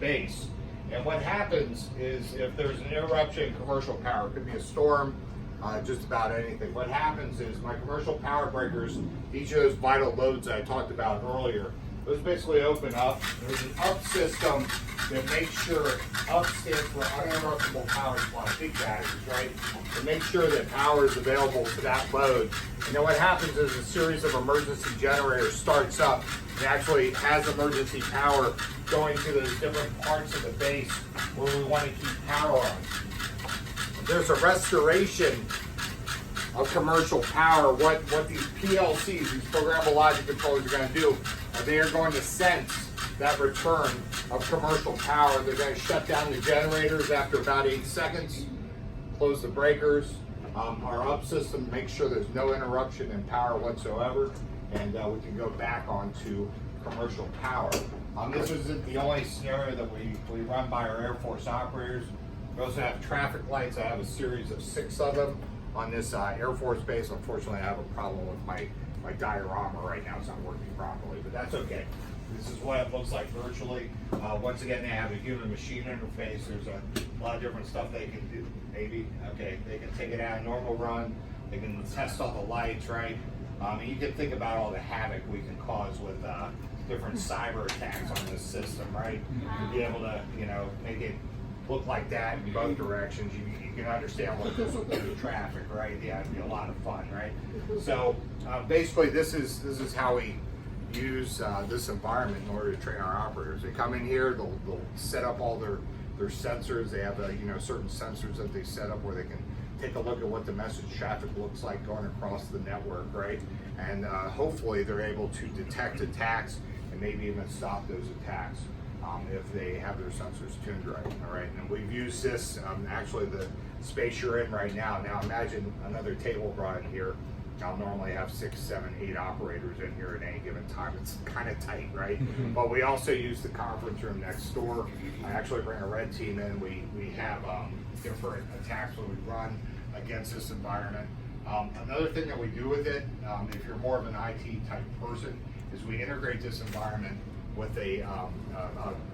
base. And what happens is if there's an interruption in commercial power, it could be a storm, just about anything. What happens is my commercial power breakers, each of those vital loads I talked about earlier, those basically open up. There's an up system that makes sure, up stands for uninterruptible power supply, big batteries, right? To make sure that power is available to that load. And then what happens is a series of emergency generators starts up and actually has emergency power going to those different parts of the base where we want to keep power on. There's a restoration of commercial power. What these PLCs, these programmable logic controllers, are going to do, they are going to sense that return of commercial power. They're going to shut down the generators after about 8 seconds, close the breakers. Our up system makes sure there's no interruption in power whatsoever, and we can go back onto commercial power. This isn't the only scenario that we run by our Air Force operators. We also have traffic lights. I have a series of 6 of them on this Air Force base. Unfortunately, I have a problem with my diorama right now. It's not working properly, but that's okay. This is what it looks like virtually. Once again, they have a human machine interface. There's a lot of different stuff they can do. Maybe, okay, they can take it out of normal run. They can test all the lights, right? And you can think about all the havoc we can cause with different cyber attacks on this system, right? To be able to, make it look like that in both directions. You can understand what this will do to traffic, right? Yeah, it'd be a lot of fun, right? So basically, this is how we use this environment in order to train our operators. They come in here, they'll set up all their sensors. They have certain sensors that they set up where they can take a look at what the message traffic looks like going across the network, right? And hopefully they're able to detect attacks and maybe even stop those attacks if they have their sensors tuned right. All right, and we've used this, actually the space you're in right now. Now imagine another table brought in here. I'll normally have 6, 7, 8 operators in here at any given time. It's kind of tight, right? But we also use the conference room next door. I actually bring a red team in. We have different attacks that we run against this environment. Another thing that we do with it, if you're more of an IT type person, is we integrate this environment with a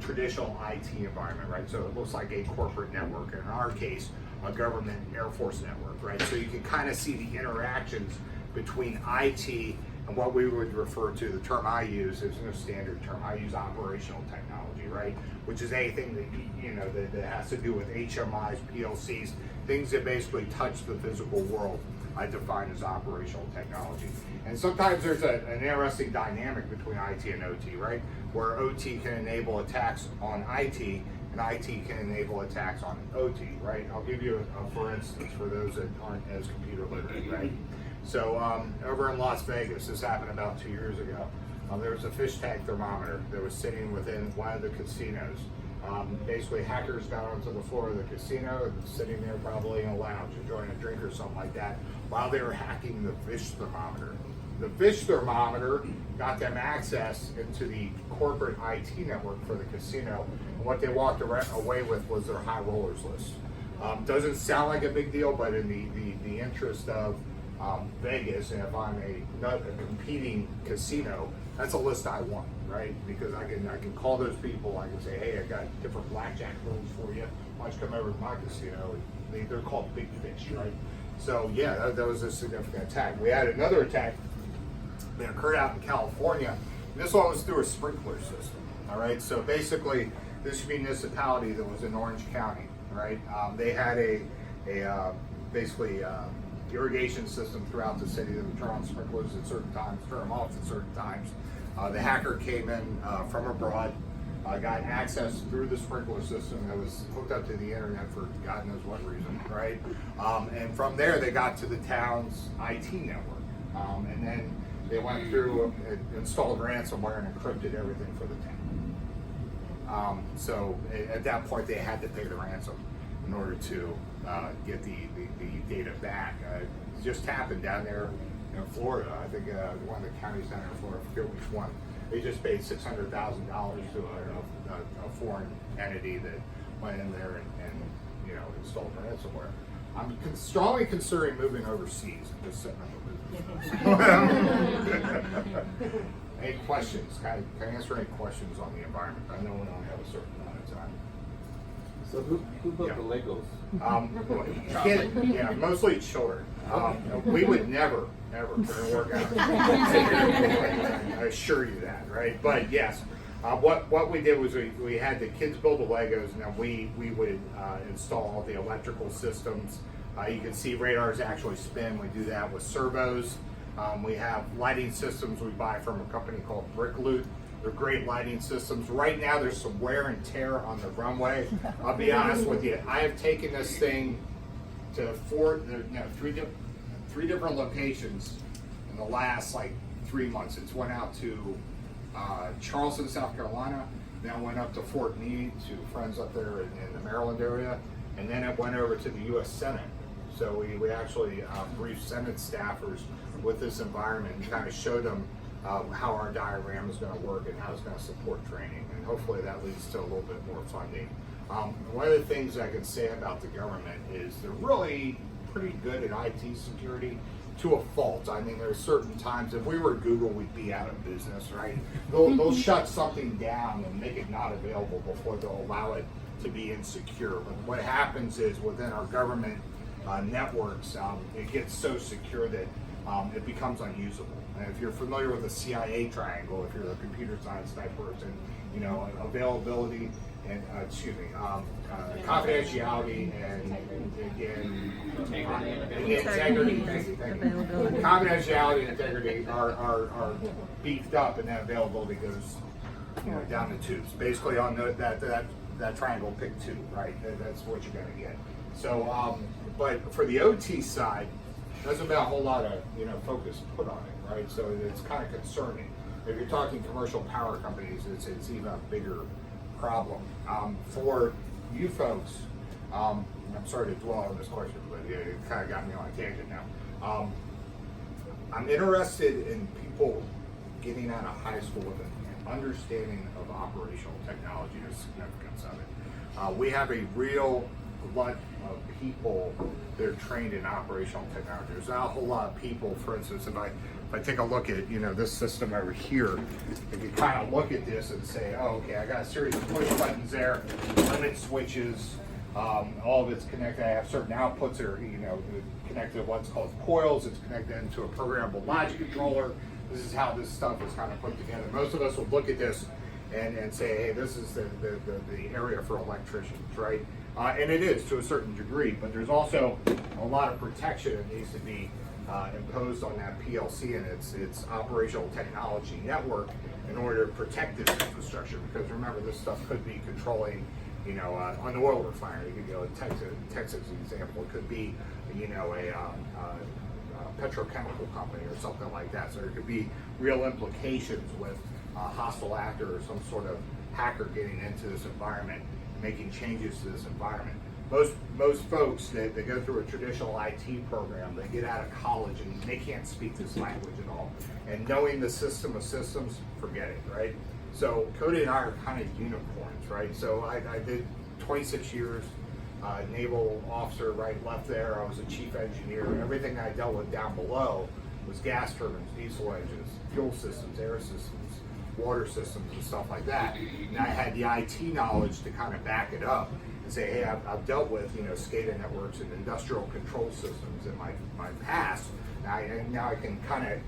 traditional IT environment, right? So it looks like a corporate network. In our case, a government Air Force network, right? So you can kind of see the interactions between IT and what we would refer to, the term I use, there's no standard term, I use operational technology, right? Which is anything that, that has to do with HMIs, PLCs, things that basically touch the physical world, I define as operational technology. And sometimes there's an interesting dynamic between IT and OT, right? Where OT can enable attacks on IT, and IT can enable attacks on OT, right? I'll give you a for instance for those that aren't as computer literate, right? So over in Las Vegas, this happened about 2 years ago. There was a fish tank thermometer that was sitting within one of the casinos. Basically, hackers got onto the floor of the casino, sitting there probably in a lounge, enjoying a drink or something like that, while they were hacking the fish thermometer. The fish thermometer got them access into the corporate IT network for the casino, and what they walked away with was their high rollers list. Doesn't sound like a big deal, but in the interest of Vegas, and if I'm a competing casino, that's a list I want, right? Because I can call those people, I can say, hey, I got different blackjack rules for you. Why don't you come over to my casino? They're called big fish, right? So yeah, that was a significant attack. We had another attack that occurred out in California. This one was through a sprinkler system, all right? So basically, this municipality that was in Orange County, right? They had basically irrigation system throughout the city that would turn on sprinklers at certain times, turn them off at certain times. The hacker came in from abroad, got access through the sprinkler system that was hooked up to the internet for God knows what reason, right? And from there, they got to the town's IT network. And then they went through, installed ransomware and encrypted everything for the town. So at that point, they had to pay the ransom in order to get the data back. It just happened down there in Florida. I think one of the counties down there in Florida, I forget which one. They just paid $600,000 to a foreign entity that went in there and installed ransomware. I'm strongly considering moving overseas and just setting up a business. Any questions? Can I answer any questions on the environment? I know we only have a certain amount of time. So who built Yeah. the Legos? Yeah, mostly children. We would never, ever work out. I assure you that, right? But yes, what we did was we had the kids build the Legos, and then we would install the electrical systems. You can see radars actually spin. We do that with servos. We have lighting systems we buy from a company called Brickloot. They're great lighting systems. Right now, there's some wear and tear on the runway. I'll be honest with you. I have taken this thing to three different locations in the last like 3 months. It's went out to Charleston, South Carolina. Then went up to Fort Meade to friends up there in the Maryland area, and then it went over to the U.S. Senate. So we actually briefed Senate staffers with this environment and kind of showed them how our diagram is going to work and how it's going to support training, and hopefully that leads to a little bit more funding. One of the things I can say about the government is they're really pretty good at IT security to a fault. I mean, there are certain times, if we were Google, we'd be out of business, right? They'll shut something down and make it not available before they'll allow it to be insecure. But what happens is within our government networks, it gets so secure that it becomes unusable. And if you're familiar with the CIA triangle, if you're a computer science type person, you know, availability and confidentiality and integrity. Thank you. Confidentiality and integrity are beefed up, and that availability goes, you know, down the tubes. Basically, on that triangle, pick two, right? That's what you're going to get. So, but for the OT side, there's about a whole lot of focus put on it, right? So it's kind of concerning. If you're talking commercial power companies, it's even a bigger problem. For you folks, I'm sorry to dwell on this question, but it kind of got me on a tangent now. I'm interested in people getting out of high school with an understanding of operational technology and the significance of it. We have a real glut of people that are trained in operational technology. There's not a whole lot of people. For instance, if I take a look at this system over here, if you kind of look at this and say, oh, okay, I got a series of push buttons there, limit switches, all of it's connected. I have certain outputs that are connected to what's called coils. It's connected into a programmable logic controller. This is how this stuff is kind of put together. Most of us would look at this and say, hey, this is the area for electricians, right? And it is to a certain degree, but there's also a lot of protection that needs to be imposed on that PLC and its operational technology network in order to protect this infrastructure. Because remember, this stuff could be controlling, an oil refinery. You could go Texas example. It could be, a petrochemical company or something like that. So there could be real implications with a hostile actor or some sort of hacker getting into this environment, making changes to this environment. Most folks that go through a traditional IT program, they get out of college and they can't speak this language at all. And knowing the system of systems, forget it, right? So Cody and I are kind of unicorns, right? So I did 26 years, naval officer, right, left there. I was a chief engineer. Everything I dealt with down below was gas turbines, diesel engines, fuel systems, air systems, water systems, and stuff like that. And I had the IT knowledge to kind of back it up and say, hey, I've dealt with SCADA networks and industrial control systems in my past. Now I can kind of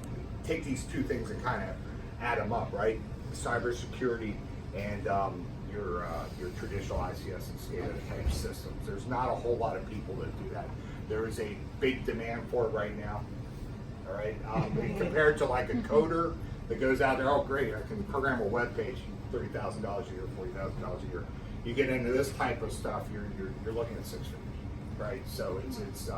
take these two things and kind of add them up, right? Cybersecurity and your traditional ICS and SCADA type systems. There's not a whole lot of people that do that. There is a big demand for it right now. All right, compared to like a coder that goes out there, oh great, I can program a web page, $30,000 a year, $40,000 a year. You get into this type of stuff, you're looking at six figures, right? So it's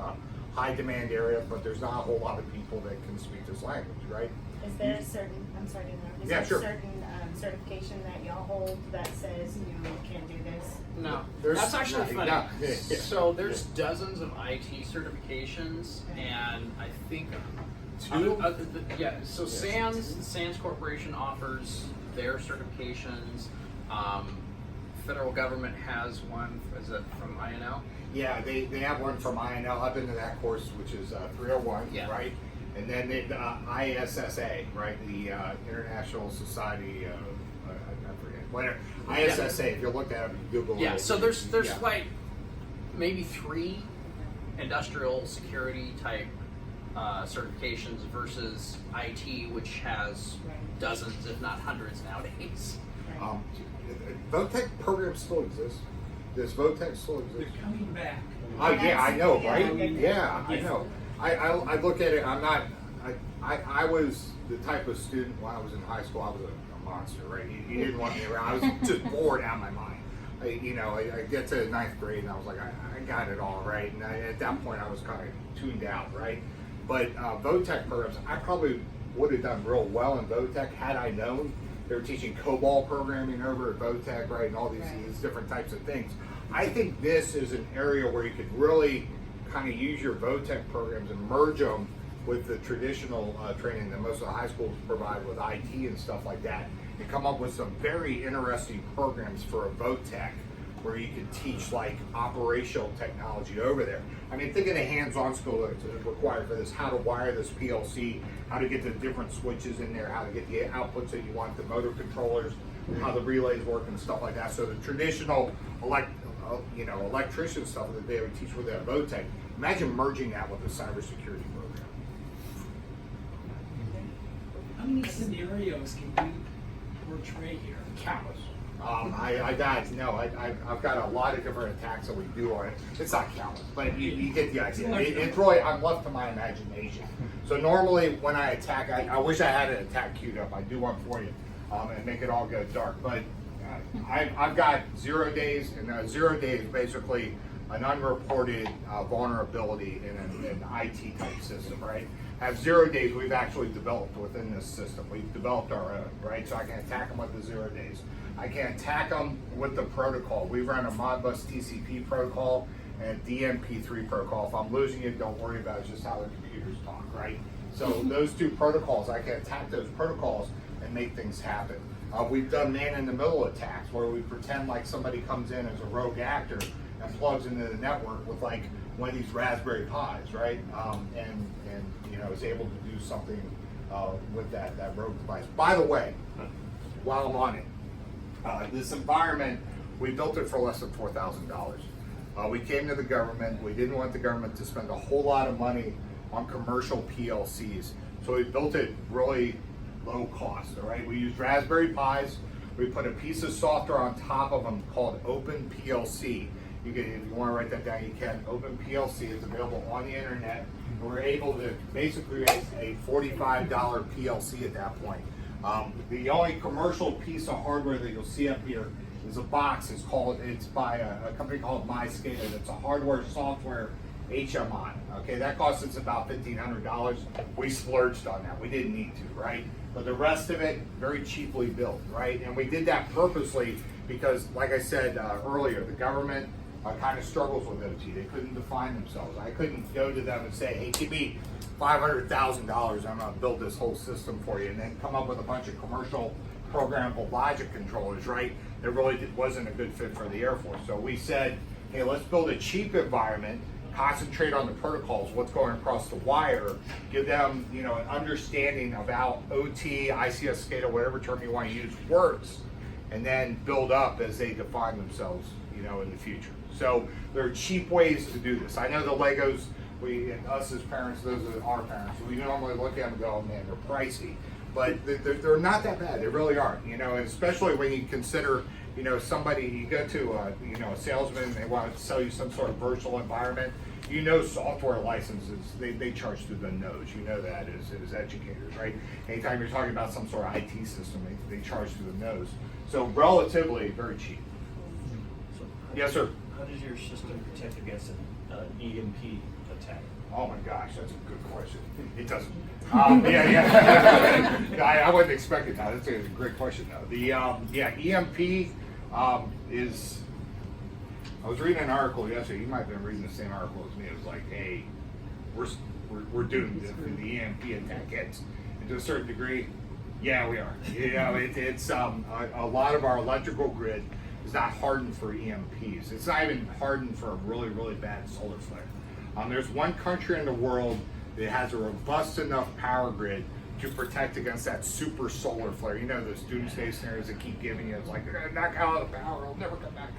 high demand area, but there's not a whole lot of people that can speak this language, right? Is there a certain, I'm sorry to interrupt, is Yeah, there sure. a certain certification that y'all hold that says you can't do this? No, There's that's actually nothing. funny. No. Yeah. So there's dozens of IT certifications, and I think Two? So SANS Corporation offers their certifications. Federal government has one. Is it from INL? Yeah, they have one from INL. I've been to that course, which is 301, Yeah. right? And then ISSA, right? The International Society of, I forget, whatever. ISSA, if you look at it, Google. Yeah, it, so there's yeah. like maybe 3 industrial security type certifications versus IT, which has dozens, if not hundreds nowadays. VOTEC programs still exist. Does VOTEC still exist? They're coming back. Oh yeah, I know, right? Yeah. Yeah, I know. I look at it. I'm not. I was the type of student when I was in high school. I was a monster, right? You didn't want me around. I was just bored out of my mind. I get to 9th grade and I was like, I got it all right. And at that point, I was kind of tuned out, right? But VOTEC programs, I probably would have done real well in VOTEC had I known. They were teaching COBOL programming over at VOTEC, right, and all these different types of things. I think this is an area where you could really kind of use your VOTEC programs and merge them with the traditional training that most of the high schools provide with IT and stuff like that, and come up with some very interesting programs for a VOTEC where you can teach like operational technology over there. I mean, think of the hands-on skill that's required for this, how to wire this PLC, how to get the different switches in there, how to get the outputs that you want, the motor controllers, how the relays work and stuff like that. So the traditional electrician stuff that they would teach with that VOTEC, imagine merging that with a cybersecurity program. How many scenarios can you portray here? Countless. I've got a lot of different attacks that we do on it. It's not countless, but you get the idea. It's really, I'm left to my imagination. So normally when I attack, I wish I had an attack queued up. I do one for you and make it all go dark. But I've got 0 days, and 0 days basically an unreported vulnerability in an IT type system, right? Have 0 days we've actually developed within this system. We've developed our own, right? So I can attack them with the 0 days. I can attack them with the protocol. We run a Modbus TCP protocol and a DMP3 protocol. If I'm losing it, don't worry about it. It's just how the computers talk, right? So those 2 protocols, I can attack those protocols and make things happen. We've done man-in-the-middle attacks where we pretend like somebody comes in as a rogue actor and plugs into the network with like one of these Raspberry Pis, right? And is able to do something with that rogue device. By the way, while I'm on it, this environment, we built it for less than $4,000. We came to the government. We didn't want the government to spend a whole lot of money on commercial PLCs, so we built it really low cost. All right, we used Raspberry Pis. We put a piece of software on top of them called OpenPLC. You can, if you want to write that down, you can. OpenPLC is available on the internet. And we're able to basically create a $45 PLC at that point. The only commercial piece of hardware that you'll see up here is a box. It's by a company called MySCADA. It's a hardware software HMI. Okay, that costs us about $1,500. We splurged on that. We didn't need to, right? But the rest of it, very cheaply built, right? And we did that purposely because, like I said earlier, the government kind of struggles with OT. They couldn't define themselves. I couldn't go to them and say, hey, give me $500,000, I'm going to build this whole system for you, and then come up with a bunch of commercial programmable logic controllers, right? It really wasn't a good fit for the Air Force. So we said, hey, let's build a cheap environment, concentrate on the protocols, what's going across the wire, give them, an understanding about OT, ICS, SCADA, whatever term you want to use, works, and then build up as they define themselves, in the future. So there are cheap ways to do this. I know the Legos, us as parents, those are our parents, we normally look at them and go, oh man, they're pricey. But they're not that bad. They really aren't. And especially when you consider, somebody, you go to a salesman and they want to sell you some sort of virtual environment. Software licenses, they charge through the nose. That as educators, right? Anytime you're talking about some sort of IT system, they charge through the nose. So relatively very cheap. Yes, sir. How does your system protect against an EMP attack? Oh my gosh, that's a good question. It doesn't. I wasn't expecting that. That's a great question, though. The EMP is. I was reading an article yesterday. You might have been reading the same article as me. It was like, hey, we're doomed if the EMP attack hits. And to a certain degree, yeah, we are. It's a lot of our electrical grid is not hardened for EMPs. It's not even hardened for a really, really bad solar flare. There's one country in the world that has a robust enough power grid to protect against that super solar flare. You know those doomsday scenarios that keep giving you, it's like, "You're gonna knock out all the power, it'll never come back."